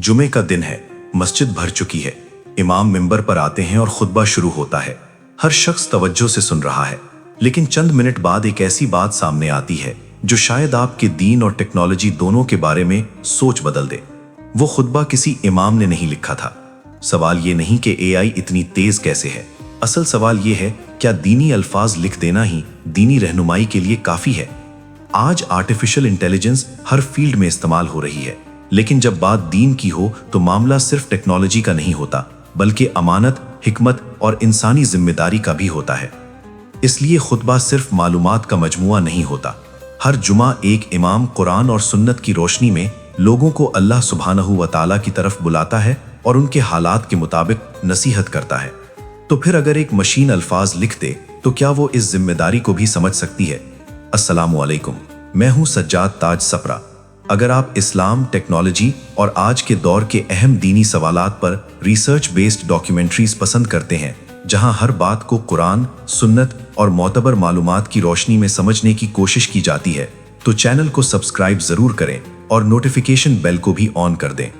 जुमे का दिन है, मस्जिद भर चुकी है। इमाम मिंबर पर आते हैं और खुतबा शुरू होता है। हर शख्स तवज्जो से सुन रहा है, लेकिन चंद मिनट बाद एक ऐसी बात सामने आती है जो शायद आपके दीन और टेक्नोलॉजी दोनों के बारे में सोच बदल दे। वो खुतबा किसी इमाम ने नहीं लिखा था। सवाल ये नहीं कि एआई इतनी तेज कैसे है, असल सवाल ये है क्या दीनी अल्फाज लिख देना ही दीनी रहनुमाई के लिए काफी है। आज आर्टिफिशियल इंटेलिजेंस हर फील्ड में इस्तेमाल हो रही है, लेकिन जब बात दीन की हो तो मामला सिर्फ टेक्नोलॉजी का नहीं होता, बल्कि अमानत, हिकमत और इंसानी जिम्मेदारी का भी होता है। इसलिए खुतबा सिर्फ मालूमात का मजमुआ नहीं होता। हर जुमा एक इमाम कुरान और सुन्नत की रोशनी में लोगों को अल्लाह सुब्हानहू व तआला की तरफ बुलाता है और उनके हालात के मुताबिक नसीहत करता है। तो फिर अगर एक मशीन अल्फाज लिख दे तो क्या वो इस जिम्मेदारी को भी समझ सकती है? अस्सलामु अलैकुम, मैं हूं सज्जाद ताज सप्रा। अगर आप इस्लाम, टेक्नोलॉजी और आज के दौर के अहम दीनी सवालात पर रिसर्च बेस्ड डॉक्यूमेंट्रीज पसंद करते हैं, जहां हर बात को कुरान, सुन्नत और मोतबर मालूमात की रोशनी में समझने की कोशिश की जाती है, तो चैनल को सब्सक्राइब जरूर करें और नोटिफिकेशन बेल को भी ऑन कर दें।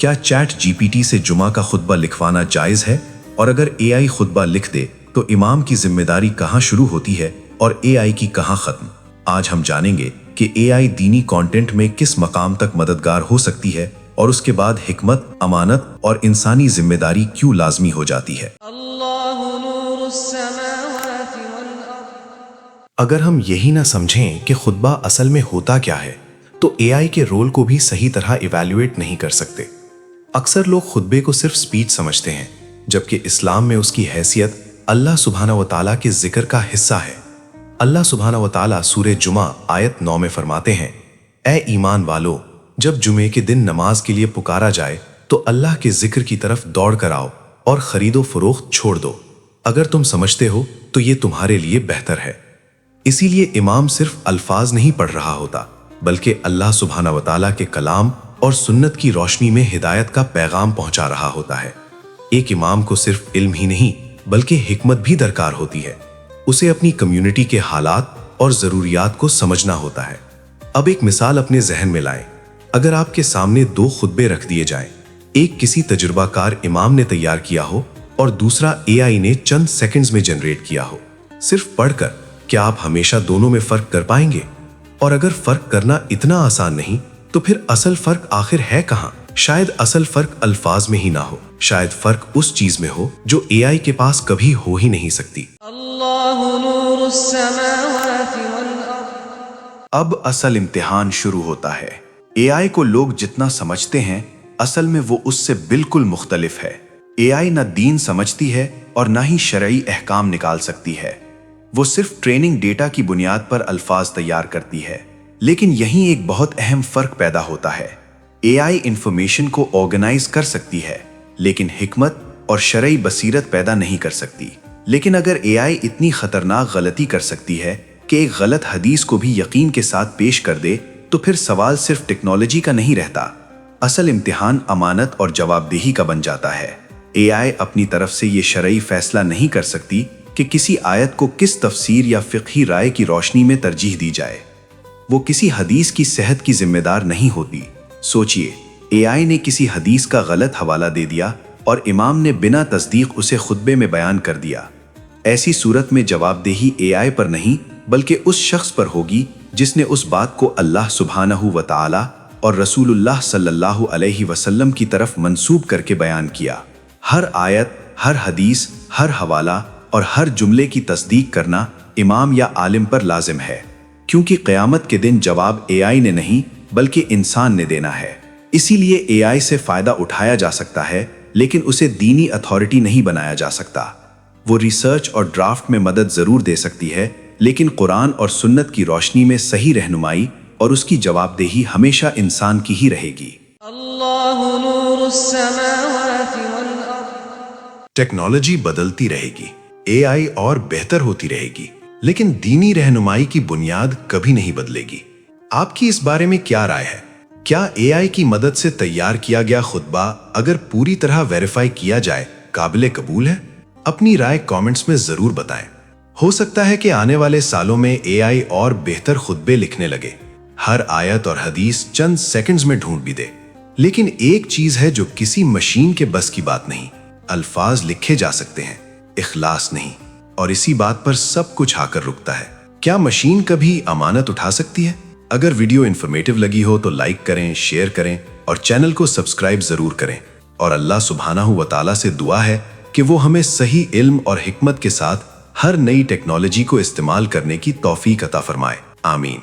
क्या चैट जीपीटी से जुमा का खुतबा लिखवाना जायज है? और अगर एआई खुतबा लिख दे तो इमाम की जिम्मेदारी कहां शुरू होती है और एआई की कहां खत्म? आज हम जानेंगे कि एआई दीनी कंटेंट में किस मकाम तक मददगार हो सकती है और उसके बाद हिकमत, अमानत और इंसानी जिम्मेदारी क्यों लाजमी हो जाती है। अगर हम यही ना समझें कि खुतबा असल में होता क्या है, तो एआई के रोल को भी सही तरह इवैल्यूएट नहीं कर सकते। अक्सर लोग खुतबे को सिर्फ स्पीच समझते हैं, जबकि इस्लाम में उसकी हैसियत अल्लाह सुब्हानहू व तआला के जिक्र का हिस्सा है। अल्लाह सुब्हानहू व तआला सूरे जुमा आयत 9 में फरमाते हैं, ए ईमान वालो, जब जुमे के दिन नमाज के लिए पुकारा जाए तो अल्लाह के जिक्र की तरफ दौड़ कर आओ और खरीदो फरोख्त छोड़ दो। अगर तुम समझते हो तो ये तुम्हारे लिए बेहतर है। इसीलिए इमाम सिर्फ अल्फाज नहीं पढ़ रहा होता, बल्कि अल्लाह सुब्हानहू व तआला के कलाम और सुन्नत की रोशनी में हिदायत का पैगाम पहुंचा रहा होता है। एक इमाम को सिर्फ इल्म ही नहीं बल्कि हिकमत भी दरकार होती है। उसे अपनी कम्युनिटी के हालात और जरूरियात को समझना होता है। अब एक मिसाल अपने जहन में लाएं। अगर आपके सामने 2 खुतबे रख दिए जाएं, एक किसी तजुर्बाकार इमाम ने तैयार किया हो और दूसरा एआई ने चंद सेकंड्स में जनरेट किया हो, सिर्फ पढ़कर क्या आप हमेशा दोनों में फर्क कर पाएंगे? और अगर फर्क करना इतना आसान नहीं, तो फिर असल फर्क आखिर है कहां? शायद असल फर्क अल्फाज में ही ना हो, शायद फर्क उस चीज में हो जो एआई के पास कभी हो ही नहीं सकती। अब असल इम्तिहान शुरू होता है। एआई को लोग जितना समझते हैं, असल में वो उससे बिल्कुल मुख्तलिफ है। एआई ना दीन समझती है और ना ही शरई अहकाम निकाल सकती है। वो सिर्फ ट्रेनिंग डेटा की बुनियाद पर अल्फाज तैयार करती है। लेकिन यहीं एक बहुत अहम फर्क पैदा होता है। एआई इंफॉर्मेशन को ऑर्गेनाइज कर सकती है, लेकिन हिकमत और शरई बसीरत पैदा नहीं कर सकती। लेकिन अगर एआई इतनी खतरनाक गलती कर सकती है कि एक गलत हदीस को भी यकीन के साथ पेश कर दे, तो फिर सवाल सिर्फ टेक्नोलॉजी का नहीं रहता, असल इम्तिहान अमानत और जवाबदेही का बन जाता है। एआई अपनी तरफ से ये शरई फैसला नहीं कर सकती कि किसी आयत को किस तफसीर या फिक़ही राय की रोशनी में तरजीह दी जाए। वो किसी हदीस की सेहत की जिम्मेदार नहीं होती। सोचिए, एआई ने किसी हदीस का गलत हवाला दे दिया और इमाम ने बिना तस्दीक उसे खुतबे में बयान कर दिया। ऐसी सूरत में जवाबदेही एआई पर नहीं बल्कि उस शख्स पर होगी जिसने उस बात को अल्लाह सुब्हानहू व तआला और रसूलुल्लाह सल्लल्लाहु अलैहि वसल्लम की तरफ मंसूब करके बयान किया। हर आयत, हर हदीस, हर हवाला और हर जुमले की तस्दीक करना इमाम या आलिम पर लाजिम है, क्योंकि क़यामत के दिन जवाब एआई ने नहीं बल्कि इंसान ने देना है। इसीलिए एआई से फायदा उठाया जा सकता है, लेकिन उसे दीनी अथॉरिटी नहीं बनाया जा सकता। वो रिसर्च और ड्राफ्ट में मदद जरूर दे सकती है, लेकिन कुरान और सुन्नत की रोशनी में सही रहनुमाई और उसकी जवाबदेही हमेशा इंसान की ही रहेगी। टेक्नोलॉजी बदलती रहेगी, एआई और बेहतर होती रहेगी, लेकिन दीनी रहनुमाई की बुनियाद कभी नहीं बदलेगी। आपकी इस बारे में क्या राय है? क्या एआई की मदद से तैयार किया गया खुतबा अगर पूरी तरह वेरीफाई किया जाए काबिले कबूल है? अपनी राय कमेंट्स में जरूर बताएं। हो सकता है कि आने वाले सालों में एआई और बेहतर खुतबे लिखने लगे, हर आयत और हदीस चंद सेकंड्स में ढूंढ भी दे। लेकिन एक चीज है जो किसी मशीन के बस की बात नहीं। अल्फाज लिखे जा सकते हैं, इखलास नहीं। और इसी बात पर सब कुछ आकर रुकता है। क्या मशीन कभी अमानत उठा सकती है? अगर वीडियो इन्फॉर्मेटिव लगी हो तो लाइक करें, शेयर करें और चैनल को सब्सक्राइब जरूर करें। और अल्लाह सुब्हानहू व तआला से दुआ है कि वो हमें सही इल्म और हिकमत के साथ हर नई टेक्नोलॉजी को इस्तेमाल करने की तौफीक अता फरमाए। आमीन।